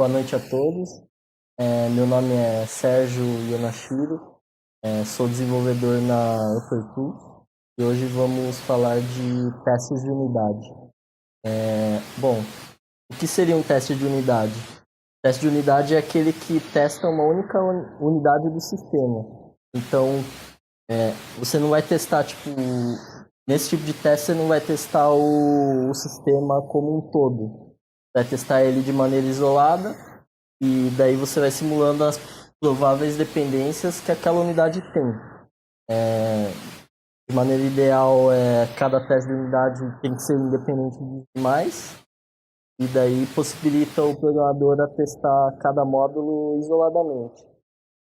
Boa noite a todos. Meu nome é Sérgio Yonashiro, sou desenvolvedor na Uppertool e hoje vamos falar de testes de unidade. Bom, o que seria um teste de unidade? O teste de unidade é aquele que testa uma única unidade do sistema. Então, você não vai testar, nesse tipo de teste você não vai testar o sistema como um todo. Vai testar ele de maneira isolada e daí você vai simulando as prováveis dependências que aquela unidade tem. De maneira ideal, cada teste de unidade tem que ser independente dos demais, e daí possibilita o programador a testar cada módulo isoladamente.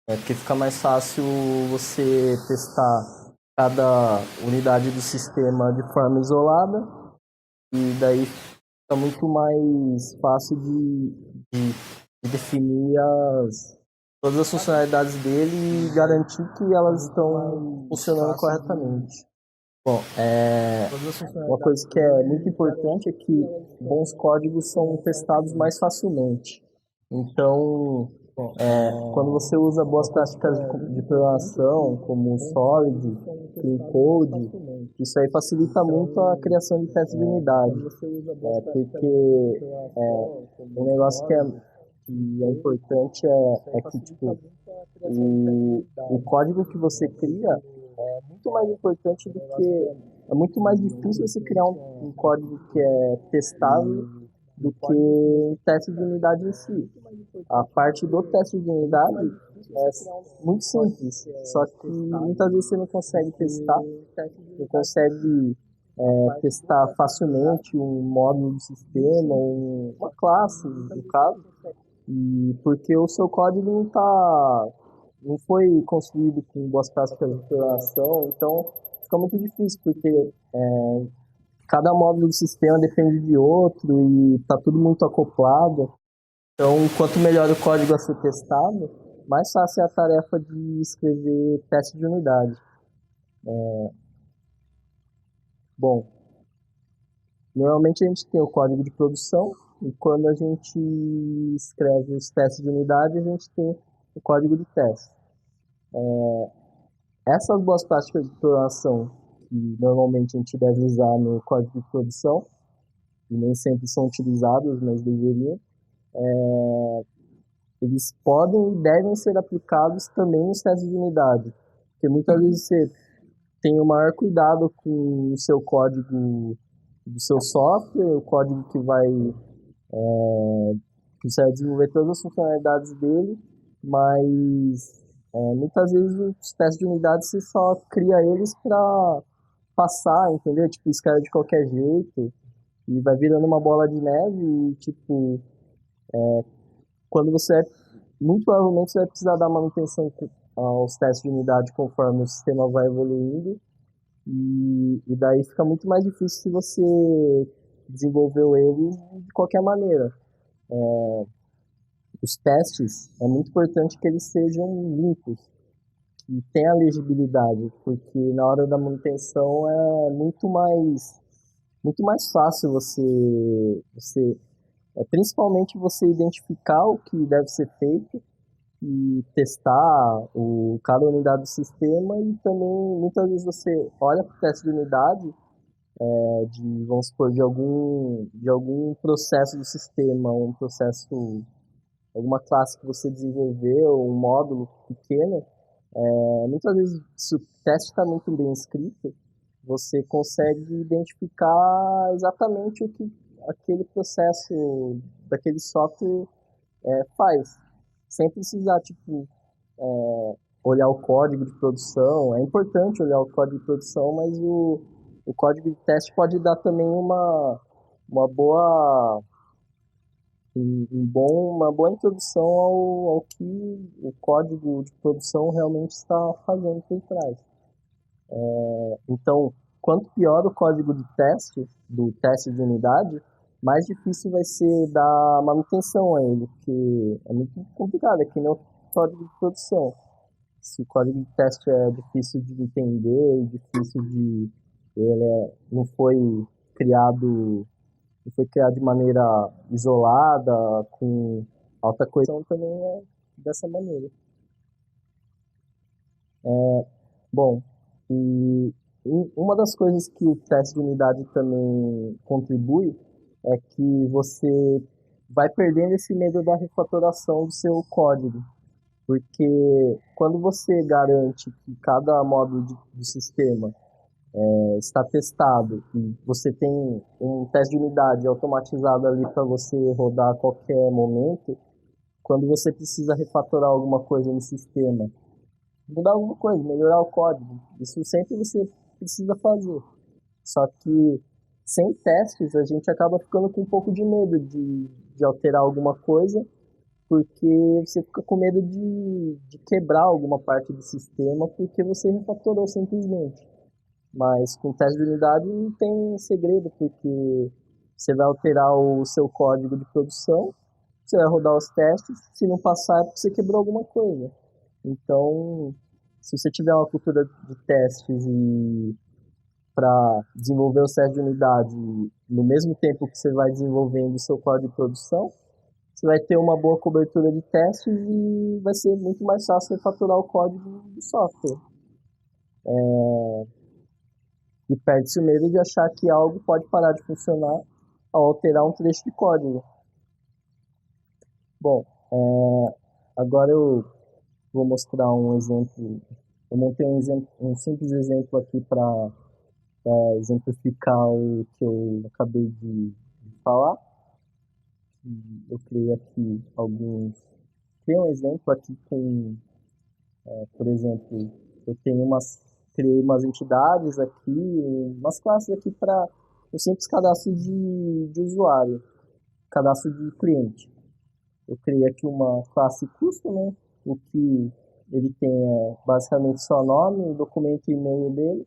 Porque fica mais fácil você testar cada unidade do sistema de forma isolada, e daí fica muito mais fácil de definir todas as funcionalidades dele e garantir que elas estão funcionando corretamente. Bom, uma coisa que é muito importante é que bons códigos são testados mais facilmente. Então, quando você usa boas práticas de programação, como o Solid, Clean Code, isso aí facilita muito a criação de testes de unidade. Porque um negócio que é importante é que o código que você cria é muito mais importante do que. É muito mais difícil você criar um código que é testável do que um teste de unidade em si. A parte do teste de unidade é muito simples, só que muitas vezes você não consegue testar, não consegue testar facilmente um módulo do sistema, uma classe, no caso, e porque o seu código não foi construído com boas práticas de programação, então fica muito difícil, porque cada módulo do sistema depende de outro e está tudo muito acoplado. Então, quanto melhor o código a ser testado, mais fácil é a tarefa de escrever teste de unidade. Bom, normalmente a gente tem o código de produção e quando a gente escreve os testes de unidade, a gente tem o código de teste. Essas boas práticas de programação que normalmente a gente deve usar no código de produção, e nem sempre são utilizadas, mas deveriam, eles podem e devem ser aplicados também nos testes de unidade. Porque muitas vezes você tem o maior cuidado com o seu código do seu software, o código que você vai desenvolver todas as funcionalidades dele, mas muitas vezes os testes de unidade você só cria eles para passar, entendeu? Tipo, escreve de qualquer jeito e vai virando uma bola de neve e, tipo, quando muito provavelmente você vai precisar dar manutenção aos testes de unidade conforme o sistema vai evoluindo e daí fica muito mais difícil se você desenvolveu eles de qualquer maneira. Os testes, é muito importante que eles sejam limpos e tenha legibilidade, porque na hora da manutenção é muito mais fácil principalmente você identificar o que deve ser feito e testar cada unidade do sistema e também muitas vezes você olha para o teste de unidade vamos supor, de algum processo do sistema, alguma classe que você desenvolveu, um módulo pequeno, muitas vezes se o teste está muito bem escrito, você consegue identificar exatamente o que aquele processo daquele software faz, sem precisar, olhar o código de produção. É importante olhar o código de produção, mas o código de teste pode dar também uma boa, uma boa introdução ao que o código de produção realmente está fazendo por trás. Então, quanto pior o código de teste, do teste de unidade, mais difícil vai ser dar manutenção a ele, porque é muito complicado, é que nem o código de produção. Se o código de teste é difícil de entender, difícil de não criado, não foi criado de maneira isolada, com Alta coesão também é dessa maneira. Bom, e uma das coisas que o teste de unidade também contribui é que você vai perdendo esse medo da refatoração do seu código, porque quando você garante que cada módulo do sistema está testado e você tem um teste de unidade automatizado ali para você rodar a qualquer momento, quando você precisa refatorar alguma coisa no sistema, mudar alguma coisa, melhorar o código, isso sempre você precisa fazer. Só que sem testes a gente acaba ficando com um pouco de medo de alterar alguma coisa, porque você fica com medo de quebrar alguma parte do sistema porque você refatorou simplesmente. Mas com teste de unidade não tem segredo, porque você vai alterar o seu código de produção, você vai rodar os testes, se não passar é porque você quebrou alguma coisa. Então, se você tiver uma cultura de testes e para desenvolver o testes de unidade no mesmo tempo que você vai desenvolvendo o seu código de produção, você vai ter uma boa cobertura de testes e vai ser muito mais fácil refatorar o código do software. E perde-se o medo de achar que algo pode parar de funcionar ao alterar um trecho de código. Bom, agora eu vou mostrar um exemplo. Eu montei um simples exemplo aqui para exemplificar o que eu acabei de falar. Eu criei aqui alguns. Criei um exemplo aqui com, por exemplo, eu tenho criei umas entidades aqui, umas classes aqui para o simples cadastro de usuário, cadastro de cliente. Eu criei aqui uma classe custom, né? O que ele tem basicamente só nome, documento e e-mail dele.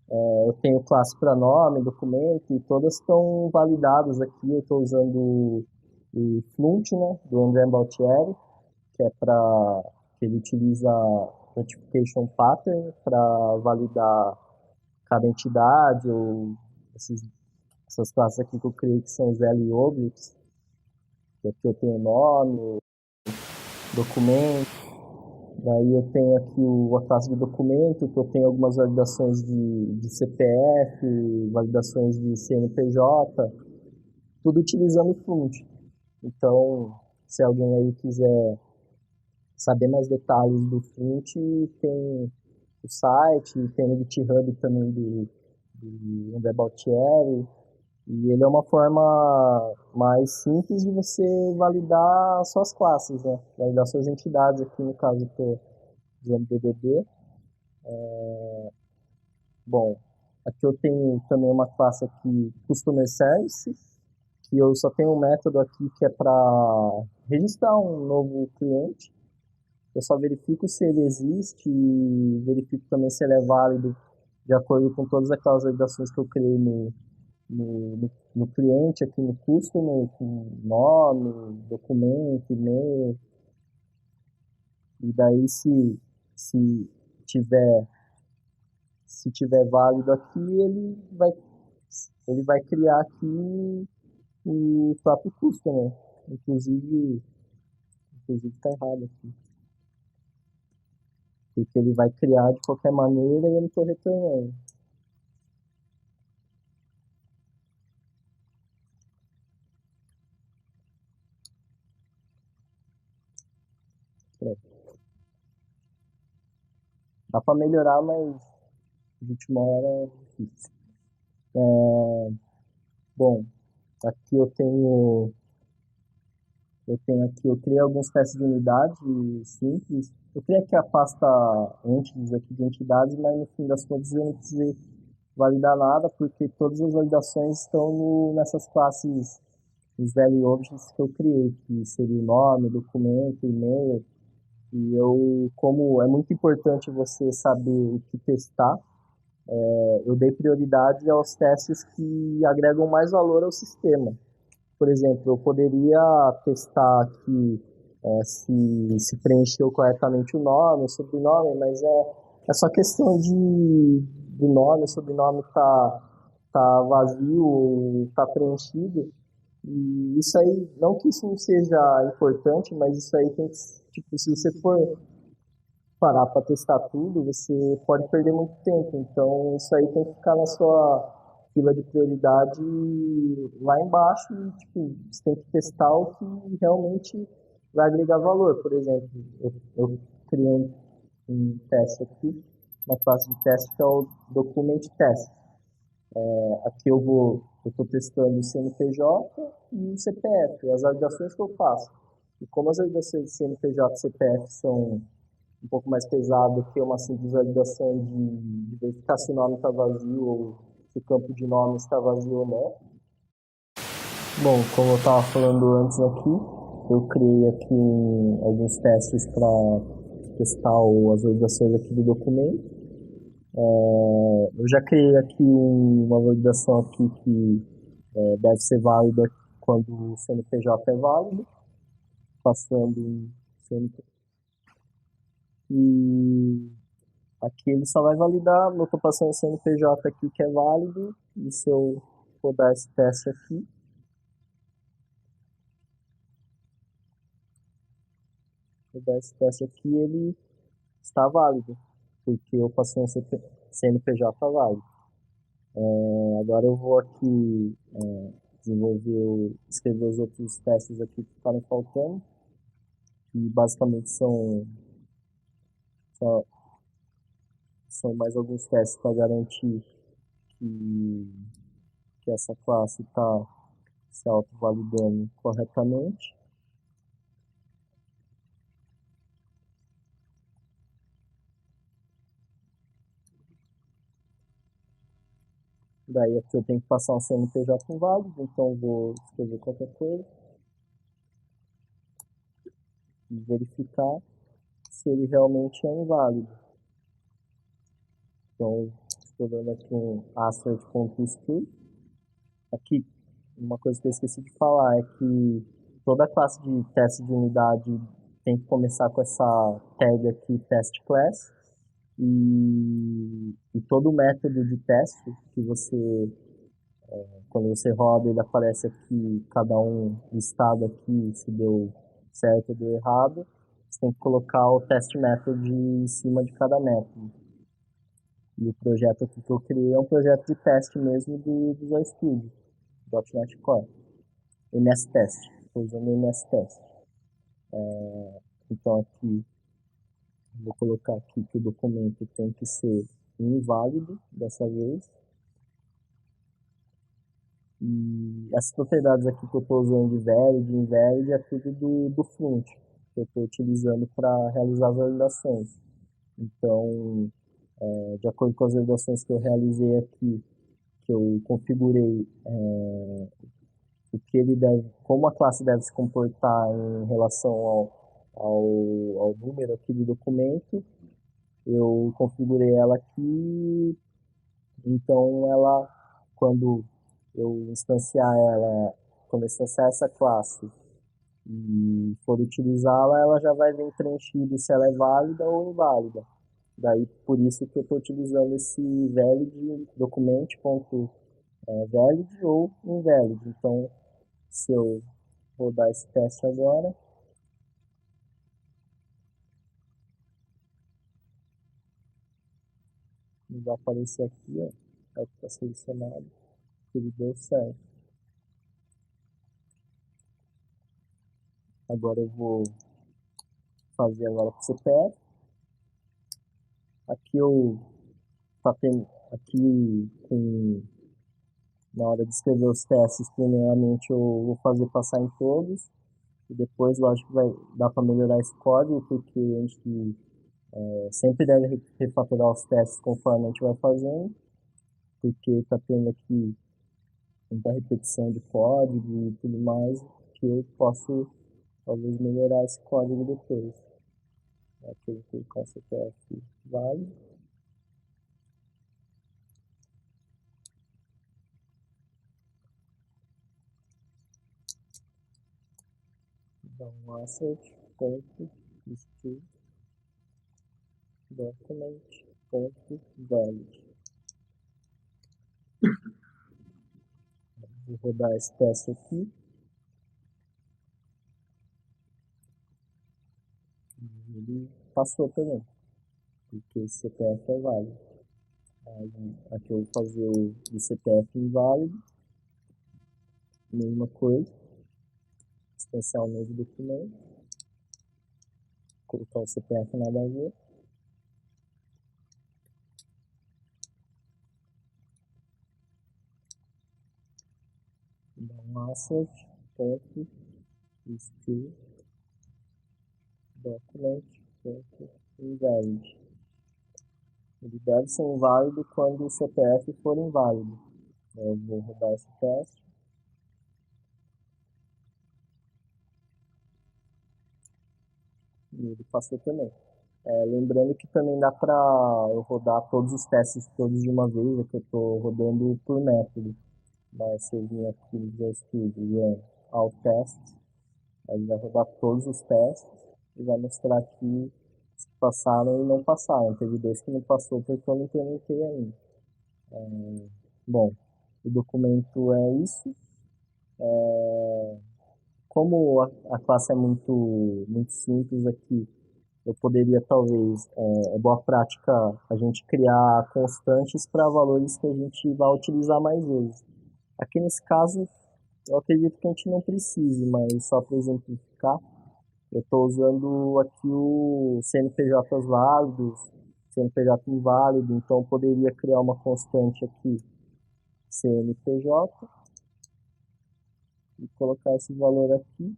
Eu tenho classe para nome, documento, e todas estão validadas aqui. Eu estou usando o Fluent, né, do André Baltieri, que é para que ele utiliza Notification Pattern para validar cada entidade ou essas classes aqui que eu criei que são os L objects, que aqui eu tenho nome, documento. Daí eu tenho aqui a classe de documento, que eu tenho algumas validações de CPF, validações de CNPJ, tudo utilizando o Fluent. Então, se alguém aí quiser saber mais detalhes do Fluent, tem o site, tem o GitHub também do André Baltieri, e ele é uma forma mais simples de você validar suas classes, né? Validar suas entidades, aqui no caso eu estou usando DDD. Bom, aqui eu tenho também uma classe aqui, Customer Service, que eu só tenho um método aqui que é para registrar um novo cliente. Eu só verifico se ele existe e verifico também se ele é válido de acordo com todas aquelas validações que eu criei no cliente, aqui no Customer, com nome, documento, e-mail. E daí se tiver se tiver válido aqui, ele vai criar aqui o próprio customer. Inclusive, inclusive está errado aqui. Porque ele vai criar de qualquer maneira e eu não estou retornando. Dá para melhorar, mas de última hora é difícil. Bom, aqui eu criei alguns testes de unidade simples. Eu criei aqui a pasta entities aqui de entidades, mas no fim das contas eu não precisei validar nada, porque todas as validações estão nessas classes, os value objects que eu criei, que seria o nome, documento, e-mail. E eu, como é muito importante você saber o que testar, eu dei prioridade aos testes que agregam mais valor ao sistema. Por exemplo, eu poderia testar aqui se preencheu corretamente o nome, o sobrenome, mas é só questão do nome, o sobrenome tá vazio ou tá preenchido. E isso aí, não que isso não seja importante, mas isso aí tem que, tipo, se você for parar para testar tudo, você pode perder muito tempo. Então, isso aí tem que ficar na sua fila de prioridade lá embaixo e, tipo, você tem que testar o que realmente vai agregar valor. Por exemplo, eu criei um teste aqui, uma classe de teste que é o Document Test. Aqui eu estou testando o CNPJ e o CPF, as validações que eu faço. E como as validações de CNPJ e CPF são um pouco mais pesado que uma simples validação de verificar se o nome está vazio ou se o campo de nome está vazio ou não. Bom, como eu estava falando antes aqui, eu criei aqui alguns testes para testar as validações aqui do documento. Eu já criei aqui uma validação aqui que deve ser válida quando o CNPJ é válido, passando o CNPJ. E aqui ele só vai validar, eu estou passando o CNPJ aqui que é válido, e se eu rodar esse teste aqui, ele está válido, porque eu passei um CNPJ válido. Agora eu vou aqui escrever os outros testes aqui que ficaram faltando, e basicamente só- são mais alguns testes para garantir que, que essa classe está se auto-validando corretamente. Daí aqui eu tenho que passar um CNPJ válido, então vou escrever qualquer coisa e verificar se ele realmente é inválido. Então, estou dando aqui um assert.string. Aqui, uma coisa que eu esqueci de falar é que toda classe de teste de unidade tem que começar com essa tag aqui, test class, e todo método de teste que você quando você roda, ele aparece aqui, cada um listado aqui, se deu certo ou deu errado. Você tem que colocar o test method em cima de cada método. E o projeto aqui que eu criei é um projeto de teste mesmo do Visual Studio, .NET Core. MS Test. Estou usando o MS Test. Então aqui, vou colocar aqui que o documento tem que ser inválido dessa vez. E essas propriedades aqui que eu estou usando de valid, invalid, é tudo do front, que eu estou utilizando para realizar as validações. Então, de acordo com as validações que eu realizei aqui, que eu configurei o que ele deve, como a classe deve se comportar em relação ao número aqui do documento, eu configurei ela aqui, então ela, quando eu instanciar ela, quando eu instanciar essa classe e for utilizá-la, ela já vai vir preenchido se ela é válida ou inválida. Daí, por isso que eu estou utilizando esse valid document.valid ou invalid. Então, se eu rodar esse teste agora, vai aparecer aqui, ó, é o que está selecionado, que ele deu certo. Agora eu vou fazer agora com o CPF. Aqui eu aqui na hora de escrever os testes, primeiramente eu vou fazer passar em todos, e depois, lógico, vai dar para melhorar esse código, porque a gente sempre deve refatorar os testes conforme a gente vai fazendo, porque está tendo aqui muita repetição de código e tudo mais, que eu posso talvez melhorar esse código depois. Aqui eu vou colocar o CPF válido, então assert, ponto, string, document, ponto, valid. Vou rodar esse teste aqui. Ele passou também, porque esse CPF é válido. Aí, aqui eu vou fazer o CPF inválido, mesma coisa, distanciar o novo documento, colocar o CPF nada a ver, dar um assert, ponto, still, document, ponto, invalid. Ele deve ser inválido quando o CPF for inválido. Eu vou rodar esse teste. E ele passou também. Lembrando que também dá para eu rodar todos os testes todos de uma vez, é que eu estou rodando por método. Mas se eu vir aqui no Visual Studio, run all tests, aí ele vai rodar todos os testes e vai mostrar aqui se passaram e não passaram. Teve dois que não passou porque eu não implementei ainda. Bom, o documento é isso. Como a classe é muito simples aqui, eu poderia talvez, é boa prática a gente criar constantes para valores que a gente vai utilizar mais vezes. Aqui nesse caso, eu acredito que a gente não precise, mas só para exemplificar, eu estou usando aqui o CNPJs válidos, CNPJ inválido, então eu poderia criar uma constante aqui, CNPJ, e colocar esse valor aqui,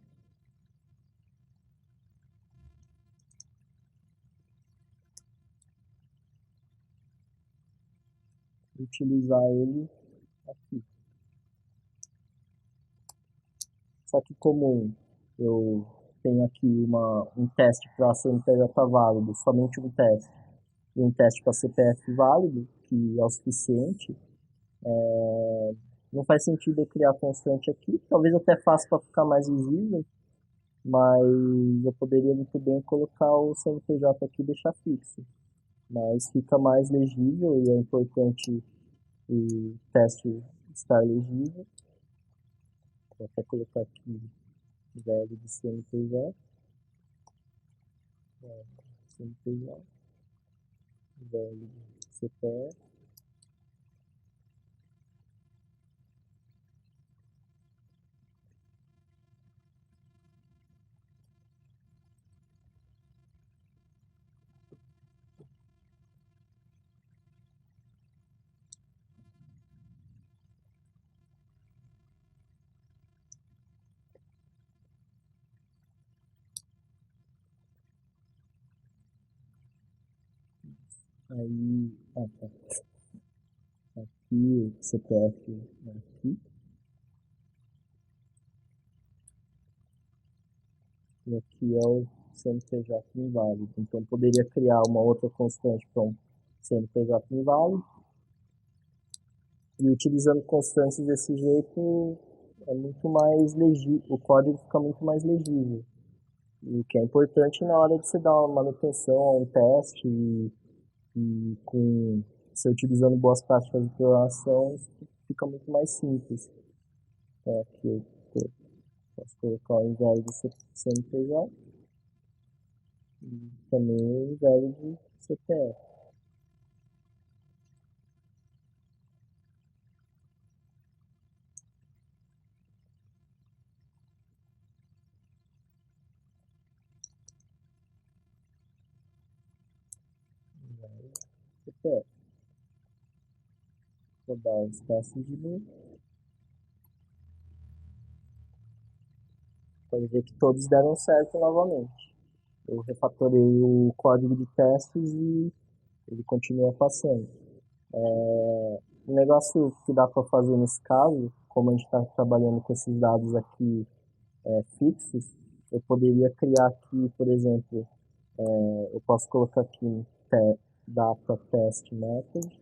e utilizar ele aqui. Só que como eu tenho aqui um teste para CNPJ válido, somente um teste, e um teste para CPF válido, que é o suficiente, não faz sentido eu criar constante aqui. Talvez até faça para ficar mais visível, mas eu poderia muito bem colocar o CNPJ aqui e deixar fixo. Mas fica mais legível e é importante o teste estar legível. Vou até colocar aqui velho de CNPJ, CNPJ, velho de CPF. Aí, tá. Aqui o CPF aqui. E aqui é o CNPJ inválido. Então poderia criar uma outra constante para um CNPJ inválido. E utilizando constantes desse jeito é muito mais legível, o código fica muito mais legível. E o que é importante na hora de você dar uma manutenção a um teste e com você utilizando boas práticas de programação, fica muito mais simples. Então aqui eu posso colocar o inválido de CNPJ e também o inválido de CPF. CPF. Vou dar os testes de loop. Pode ver que todos deram certo novamente. Eu refatorei o código de testes e ele continua passando. Um negócio que dá para fazer nesse caso, como a gente está trabalhando com esses dados aqui fixos, eu poderia criar aqui, por exemplo, eu posso colocar aqui um data test method,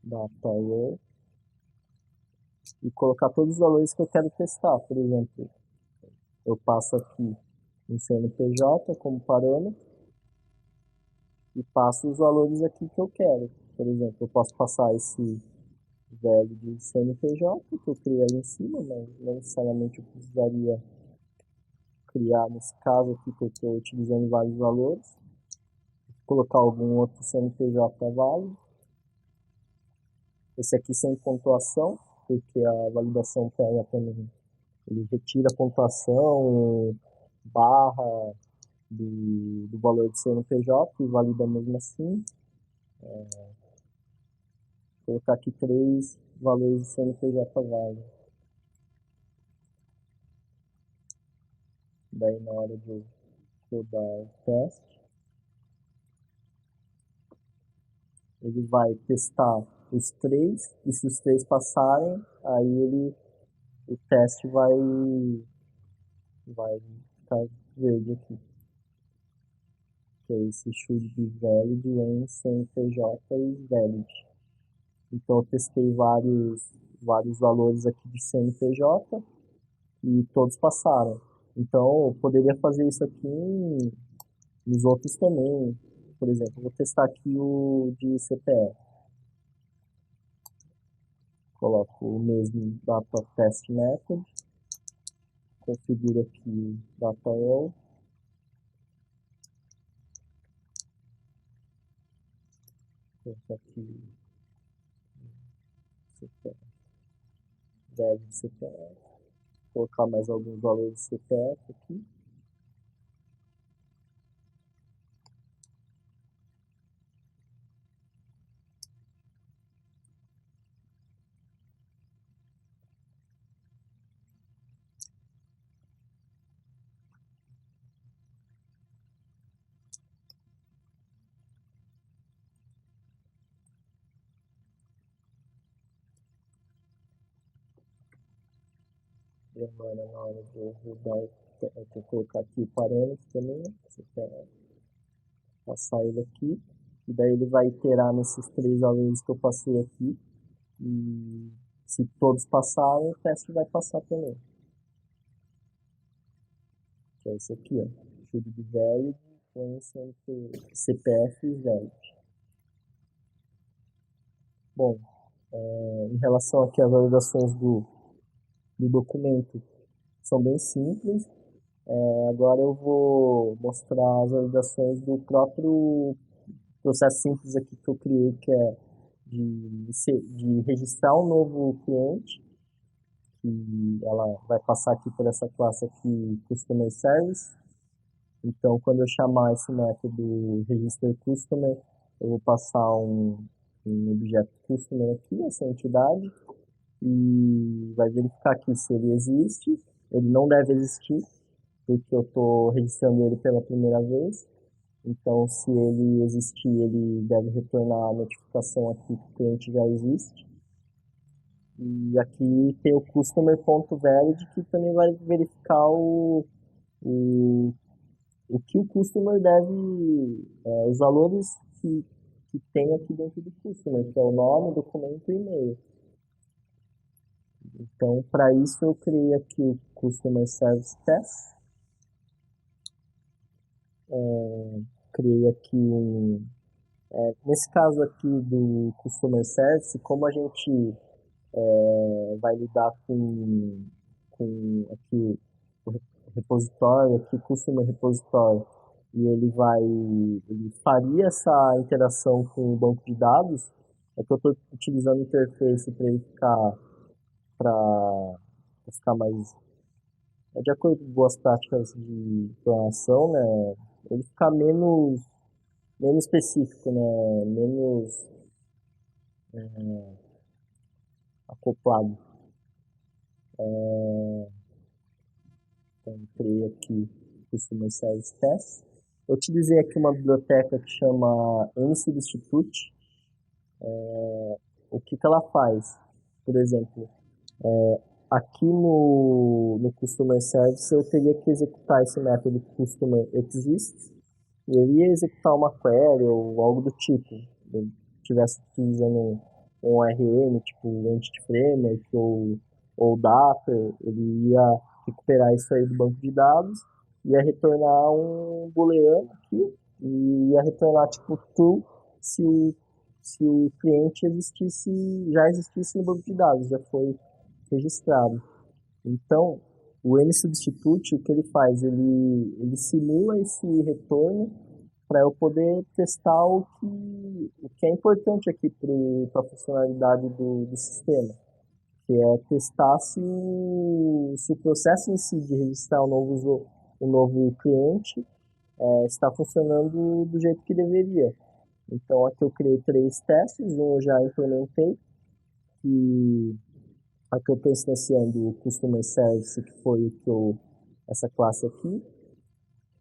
data row, e colocar todos os valores que eu quero testar. Por exemplo, eu passo aqui um CNPJ como parâmetro e passo os valores aqui que eu quero. Por exemplo, eu posso passar esse velho de CNPJ, que eu criei ali em cima, mas não necessariamente eu precisaria criar nesse caso aqui, que eu estou utilizando vários valores. Colocar algum outro CNPJ válido. Esse aqui sem pontuação, porque a validação pega também. Ele retira a pontuação, barra do valor de CNPJ e valida mesmo assim. Vou colocar aqui 3 valores de CNPJ válido. Daí na hora de rodar o teste, ele vai testar os 3, e se os 3 passarem, aí o teste vai ficar verde aqui. Que é esse should be valid when CNPJ is valid. Então eu testei vários valores aqui de CNPJ e todos passaram. Então eu poderia fazer isso aqui nos outros também. Por exemplo, eu vou testar aqui o de CPF. Coloco o mesmo data test method, configuro aqui data all, coloco aqui CPF, valid CPF, colocar mais alguns valores de CPF aqui. Agora na hora de rodar, eu tenho que colocar aqui o parâmetro também, CPF, passar ele aqui, e daí ele vai iterar nesses 3 valores que eu passei aqui, e se todos passarem, o teste vai passar também. Que é esse aqui, ó, should be valid when CPF is valid. Bom, em relação aqui às validações do documento, são bem simples. Agora eu vou mostrar as validações do próprio processo simples aqui que eu criei, que é de registrar um novo cliente, que ela vai passar aqui por essa classe aqui, Customer Service. Então, quando eu chamar esse método Register Customer, eu vou passar um objeto Customer aqui, essa entidade, e vai verificar aqui se ele existe. Ele não deve existir, porque eu estou registrando ele pela primeira vez. Então, se ele existir, ele deve retornar a notificação aqui que o cliente já existe. E aqui tem o customer.valid, que também vai verificar o que o customer deve, os valores que tem aqui dentro do customer, que é o nome, documento e e-mail. Então, para isso, eu criei aqui o Customer Service Test. Criei aqui nesse caso aqui do Customer Service, como a gente vai lidar com aqui o repositório, aqui Customer Repository, e ele faria essa interação com o banco de dados, é que eu estou utilizando interface para ele ficar mais, de acordo com boas práticas de programação, né, ele ficar menos específico, né, menos acoplado. Então, criei aqui Customer Service Test. Eu utilizei aqui uma biblioteca que chama NSubstitute. O que ela faz? Por exemplo, aqui no Customer Service eu teria que executar esse método Customer Exists e ele ia executar uma query ou algo do tipo. Se eu estivesse utilizando um ORM, tipo Entity Framework ou Dapper, ele ia recuperar isso aí do banco de dados, ia retornar um booleano aqui e ia retornar tipo true se se o cliente já existisse no banco de dados, já foi registrado. Então, o NSubstitute, o que ele faz? Ele simula esse retorno para eu poder testar o que é importante aqui para a funcionalidade do sistema, que é testar se o processo em si de registrar o novo cliente está funcionando do jeito que deveria. Então, aqui eu criei 3 testes, um eu já implementei, que aqui eu estou instanciando o Customer Service, que foi essa classe aqui,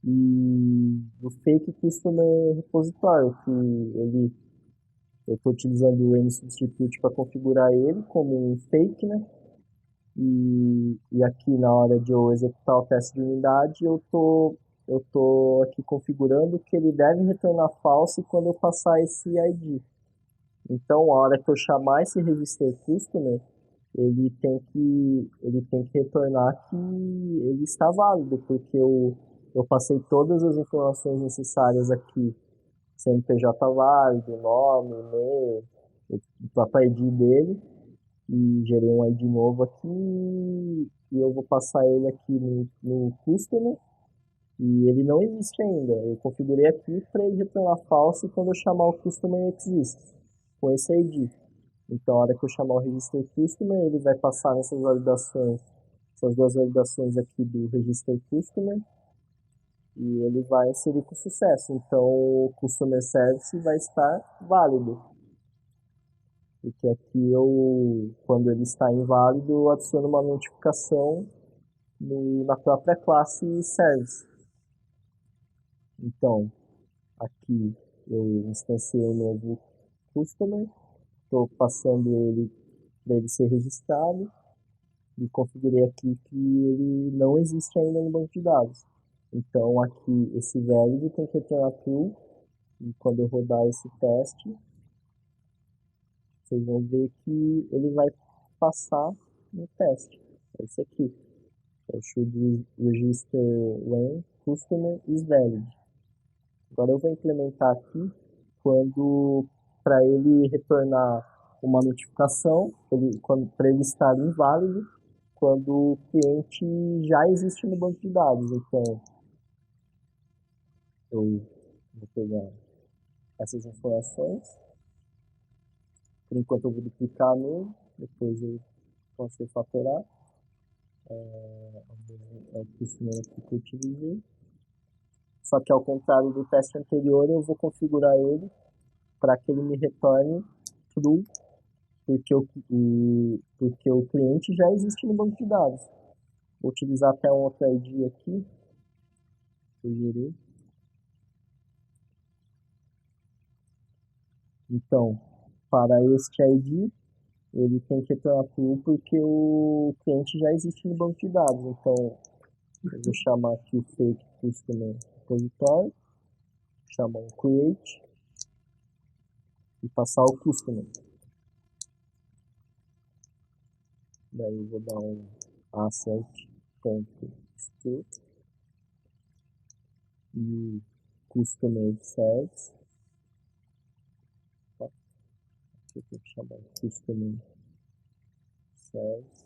e o Fake Customer Repository, que eu estou utilizando o NSubstitute para configurar ele como um fake, né? E aqui na hora de eu executar o teste de unidade, eu tô aqui configurando que ele deve retornar false quando eu passar esse ID. Então, a hora que eu chamar esse register customer, ele tem que retornar que ele está válido, porque eu passei todas as informações necessárias aqui, CNPJ válido, nome, e-mail, o próprio ID dele, e gerei um ID novo aqui, e eu vou passar ele aqui no customer, e ele não existe ainda. Eu configurei aqui para ele retornar false quando eu chamar o customer exist, com esse ID. Então, a hora que eu chamar o register customer, ele vai passar nessas validações, essas 2 validações aqui do register customer, e ele vai inserir com sucesso. Então, o customer service vai estar válido. Porque aqui quando ele está inválido, eu adiciono uma notificação na própria classe service. Então, aqui eu instanciei um novo customer, estou passando ele para ele ser registrado e configurei aqui que ele não existe ainda no banco de dados. Então, aqui esse valid tem que retornar true, e quando eu rodar esse teste, vocês vão ver que ele vai passar no teste. É esse aqui. É o should register when customer is valid. Agora eu vou implementar aqui quando para ele retornar uma notificação, para ele estar inválido, quando o cliente já existe no banco de dados. Então, eu vou pegar essas informações. Por enquanto eu vou duplicar nele, depois eu posso refatorar. É o customer aqui que eu utilizei. Só que ao contrário do teste anterior, eu vou configurar ele para que ele me retorne true, porque o cliente já existe no banco de dados. Vou utilizar até um outro ID aqui, que eu gerei. Então, para este ID, ele tem que retornar true porque o cliente já existe no banco de dados. Então, eu vou chamar aqui o fake customer repository, chamar um create e passar o customer. Daí eu vou dar um asset.state e customer service. Tá? Aqui eu tenho que chamar customer service.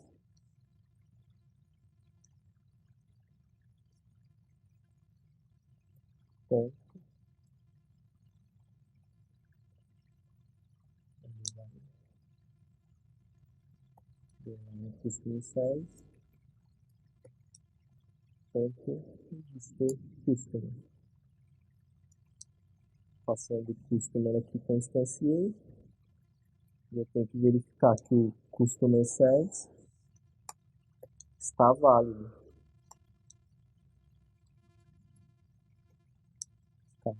Ponto. Customer service. Ponto. Register customer. Passando o customer aqui que eu instanciei. Eu tenho que verificar que o customer service está válido. Tá.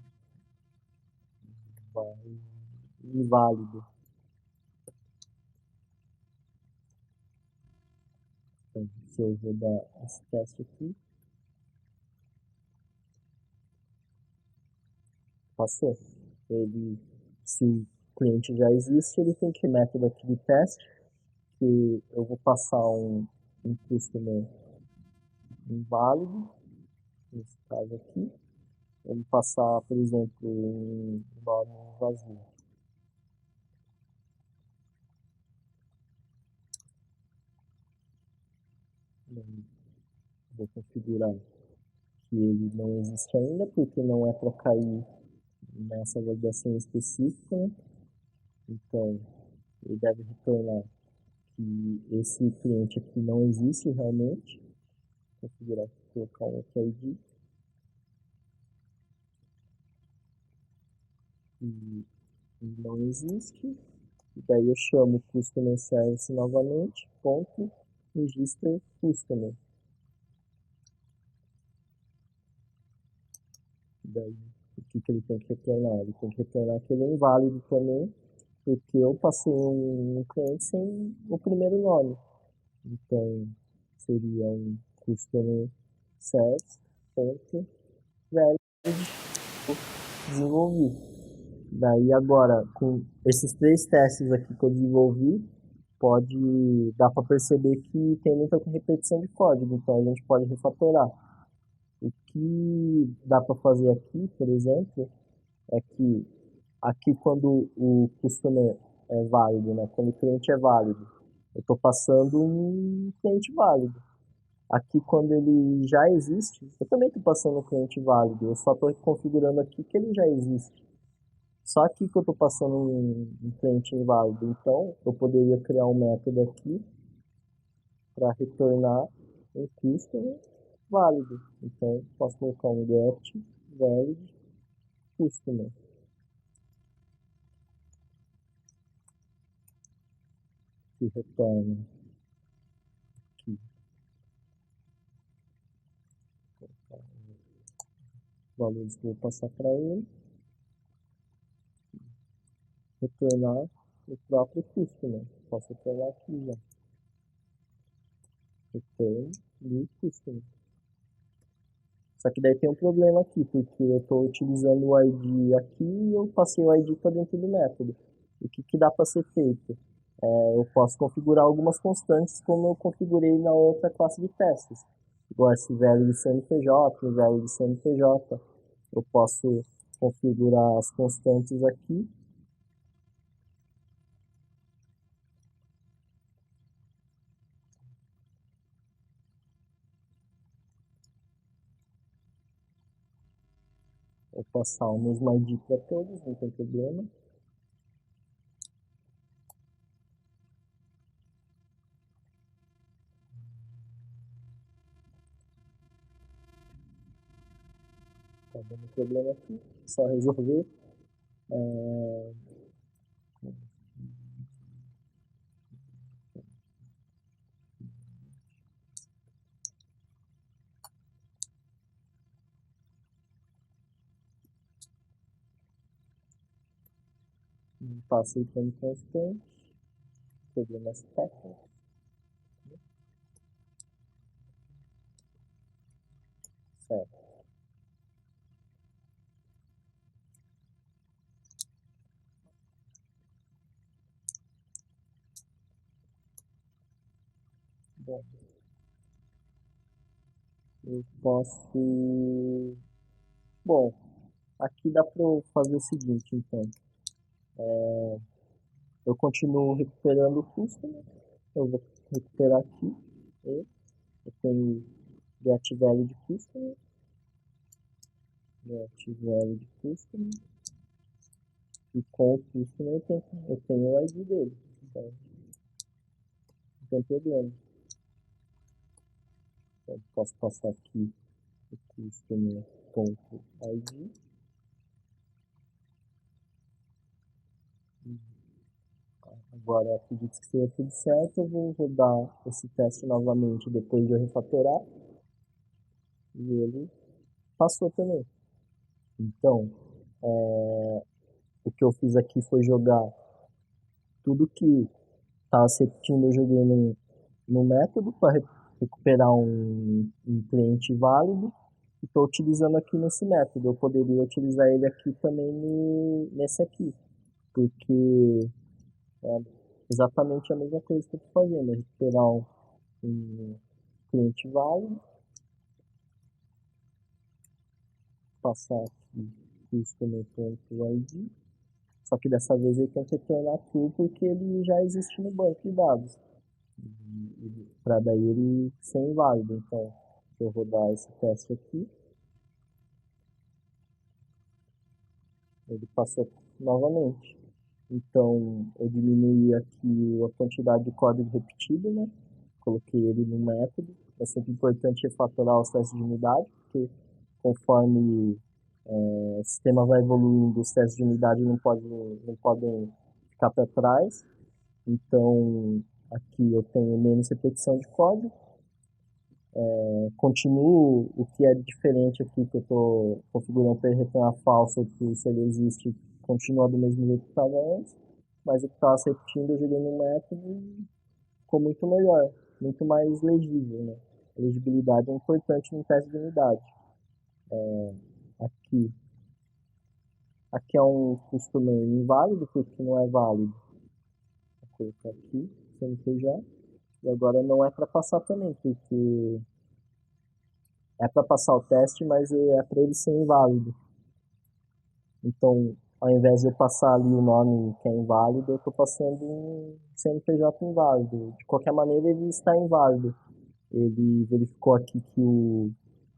Inválido. Então, se eu vou dar esse teste aqui, passou. Se o cliente já existe, ele tem que ir método aqui de teste, que eu vou passar um customer inválido, nesse caso aqui. Eu vou passar, por exemplo, um nome vazio. Daí vou configurar que ele não existe ainda, porque não é para cair nessa validação específica, né? Então, ele deve retornar que esse cliente aqui não existe realmente. Vou configurar, colocar um outro ID. E não existe. E daí eu chamo o customer service novamente, ponto, register customer. Daí, o que ele tem que retornar? Ele tem que retornar que ele é inválido também, porque eu passei um cliente sem o primeiro nome. Então, seria um customer service, ponto, valid, desenvolvi. Daí agora, com esses três testes aqui que eu desenvolvi, dá para perceber que tem muita repetição de código, então a gente pode refatorar. O que dá para fazer aqui, por exemplo, é que aqui quando o customer é válido, né? Quando o cliente é válido, eu estou passando um cliente válido. Aqui quando ele já existe, eu também estou passando um cliente válido, eu só estou configurando aqui que ele já existe. Só aqui que eu estou passando um cliente inválido, então eu poderia criar um método aqui para retornar um customer válido. Então posso colocar um get valid customer, que retorna aqui valores que eu vou passar para ele, retornar o próprio customer. Posso retornar aqui já. Return new customer. Só que daí tem um problema aqui, porque eu estou utilizando o ID aqui e eu passei o ID para dentro do método. O que dá para ser feito? Eu posso configurar algumas constantes como eu configurei na outra classe de testes. Igual esse velho de CNPJ, o velho de CNPJ. Eu posso configurar as constantes aqui. Vou passar o mesmo ID para todos, não tem problema. Tá dando problema aqui, só resolver. Passei como constante, problemas técnicos, certo. Bom, eu posso... Bom, aqui dá para fazer o seguinte, então. Eu continuo recuperando o custo, né? Eu vou recuperar aqui. Eu tenho get value de customer, get value de customer, e com o customer eu tenho o ID dele. Então, não tem problema. Então, posso passar aqui o customer.id. Agora, acredito que seja tudo certo. Eu vou rodar esse teste novamente depois de eu refatorar. E ele passou também. Então, o que eu fiz aqui foi jogar tudo que estava se repetindo, eu joguei no método para recuperar um cliente válido e estou utilizando aqui nesse método. Eu poderia utilizar ele aqui também nesse aqui, porque é exatamente a mesma coisa que eu estou fazendo, é recuperar um cliente válido, passar aqui customer.id, só que dessa vez ele tem que retornar true porque ele já existe no banco de dados. E para daí ele ser inválido. Então, se eu rodar esse teste aqui, ele passou novamente. Então, eu diminuí aqui a quantidade de código repetido, né? Coloquei ele no método. É sempre importante refatorar os testes de unidade, porque conforme o sistema vai evoluindo, os testes de unidade não podem ficar para trás. Então, aqui eu tenho menos repetição de código. Continuo o que é diferente aqui, que eu estou configurando para ele retornar falso, que se ele existe, continua do mesmo jeito que estava antes. Mas o que estava se repetindo, eu joguei no método e ficou muito melhor, muito mais legível, né? A legibilidade é importante no teste de unidade. Aqui, aqui é um costume inválido, porque não é válido. Vou colocar aqui, CNPJ. E agora não é para passar também, porque é para passar o teste, mas é para ele ser inválido. Então, ao invés de eu passar ali o nome que é inválido, eu estou passando um CNPJ inválido. De qualquer maneira, ele está inválido. Ele verificou aqui que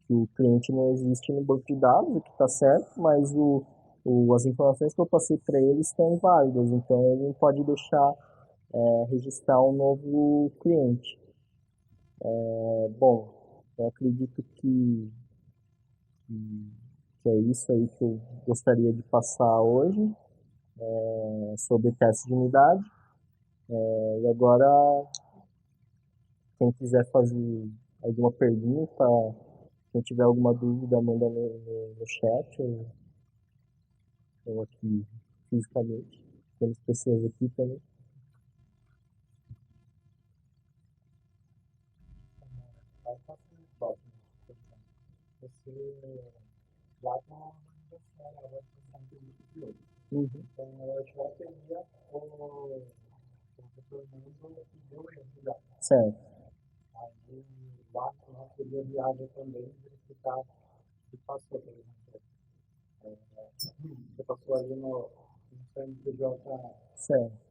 o cliente não existe no banco de dados, o que está certo, mas as informações que eu passei para ele estão inválidas, então ele não pode deixar registrar um novo cliente. Bom, eu acredito que é isso aí que eu gostaria de passar hoje, sobre teste de unidade. E agora, quem quiser fazer alguma pergunta, quem tiver alguma dúvida, manda no chat, ou aqui fisicamente. Temos pessoas aqui também. Uhum. Certo. Certo.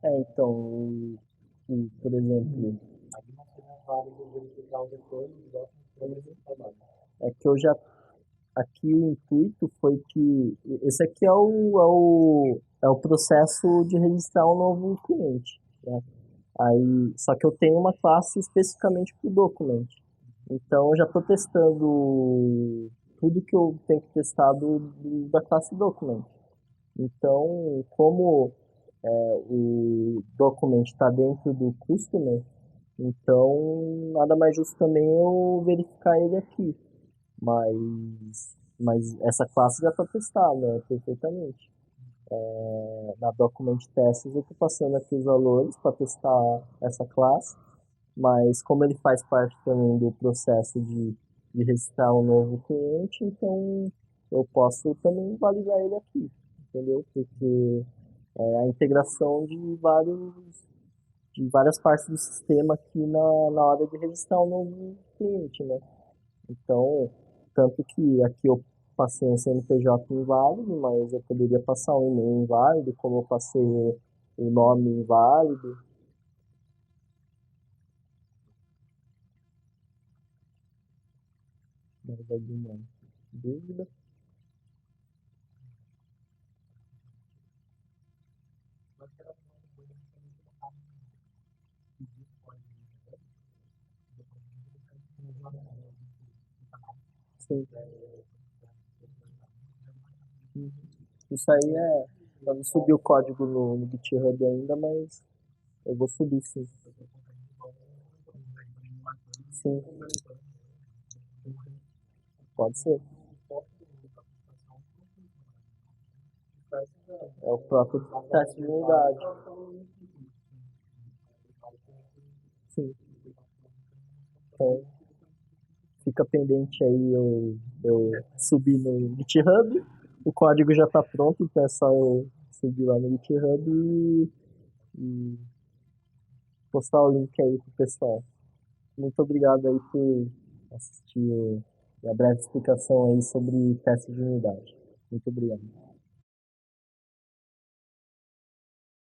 Então, por exemplo, é que eu já aqui o intuito foi que esse aqui é o processo de registrar um novo cliente, né? Aí, só que eu tenho uma classe especificamente para o document. Então eu já estou testando tudo que eu tenho que testar da classe document. Então, como o document está dentro do customer, então nada mais justo também eu verificar ele aqui. Mas essa classe já está testada perfeitamente. Na document tests eu estou passando aqui os valores para testar essa classe, mas como ele faz parte também do processo de registrar um novo cliente, então eu posso também validar ele aqui, entendeu? Porque é a integração de várias partes do sistema aqui na hora de registrar um novo cliente, né? Então, tanto que aqui eu passei um CNPJ inválido, mas eu poderia passar um e-mail inválido, como eu passei o nome inválido. Mais alguma dúvida? Sim. Uhum. Isso aí eu não subi o código no GitHub ainda, mas eu vou subir sim. Sim, pode ser. É o próprio teste de unidade. Sim. Então, fica pendente aí eu subir no GitHub. O código já está pronto, então é só eu subir lá no GitHub e postar o link aí pro pessoal. Muito obrigado aí por assistir a breve explicação aí sobre teste de unidade. Muito obrigado.